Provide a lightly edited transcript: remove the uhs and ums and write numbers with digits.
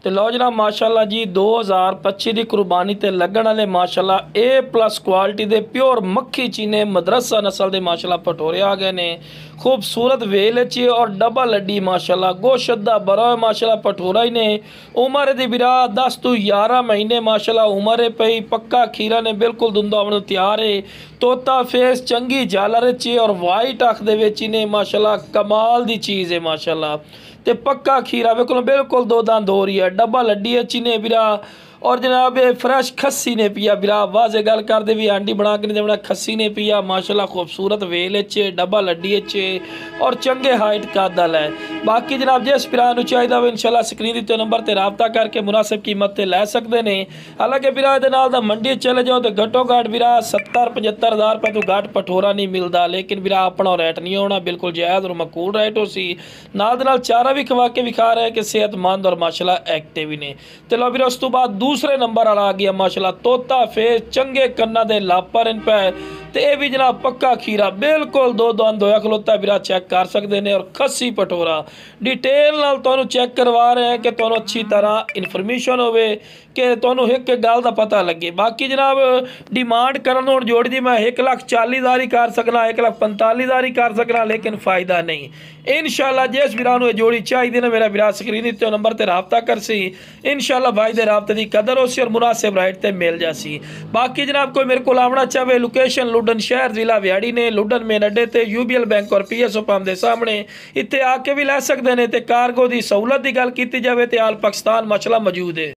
तो लो जनाब माशाल्लाह जी 2025 की कुर्बानी ते लगन वाले माशाल्लाह A+ क्वालिटी के प्योर मक्खी चीने मदरसा नस्ल के माशाल्लाह पटोरे आ गए ने। खूबसूरत वेल च और डबल हड्डी माशाल्लाह गोशदा बरो माशाल्लाह पटोरा ही ने। उम्र दी बिरा 10 तो 11 महीने माशाल्लाह उम्र पई। पक्का खीरा ने बिल्कुल दुंदा आने तैयार है। तोता फेस चंगी झालर च और वाइट अख दे विच ने माशाल्लाह कमाल दी चीज़ है माशाल्लाह। ते पक्का खीरा बिल्कुल बिल्कुल दो दांत हो रही है डबल हड्डी अच्छी ने बिरा। और जनाब फ्रेश खस्सी ने पिया बिरा वाजे गल कर दे भी आंडी बना के नहीं देना खस्सी ने पिया माशाल्लाह खूबसूरत वेल च डबल हड्डी च और चंगे हाइट का दल है। बाकी जनाब जिस बिरा चाहिए वे इंशाल्लाह स्क्रीन दिते नंबर पर रबता करके मुनासिब कीमत से लै सकते हैं। हालांकि बिरा ये मंडी चले जाओ तो घट्टो घट बिरा 70-75 हज़ार रुपये तो घट पठोरा नहीं मिलता। लेकिन बिरा अपना रेट नहीं होना बिल्कुल जायज़ और मकूल रेट हो सी। नाल चारा भी खवा के विखा रहे हैं कि सेहतमंद और माशाल्लाह एक्टिव ही ने। तो लो बिरा उस तो बाद दूसरे नंबर वाला आ गया माशाल्लाह तोता फेस चंगे कन्ना दे लापर इन पे। तो यह भी जनाब पक्का खीरा बिल्कुल दो दांत होया खलोता बिरा चेक कर सकते हैं। और खस्सी पटोरा डिटेल नाल तुहानू चेक करवा रहे हैं कि तुहानू अच्छी तरह इन्फॉर्मेशन होवे कि तुहानू एक गल का पता लगे। बाकी जनाब डिमांड करन हुण जोड़ी दी मैं 1,40,000 ही कर सकना 1,45,000 ही कर सकना लेकिन फ़ायदा नहीं। इंशाल्लाह जिस बिरा नू जोड़ी चाहिए ना मेरा बिरा स्क्रीन दिते नंबर पर रबता कर सी। इंशाल्लाह भाई दे रबते की कदर हो सी और मुनासिब राइट ते मिल जासी। बाकी जनाब कोई मेरे को आवना चाहे लोकेशन लुडन शहर जिला व्याड़ी ने लुडन मेन अड्डे ते UBL बैंक और PSO पंप के सामने इत्थे आके भी लै सकते हैं। तो कारगो की सहूलत की गल की जाए तो आल पाकिस्तान मसला मौजूद है।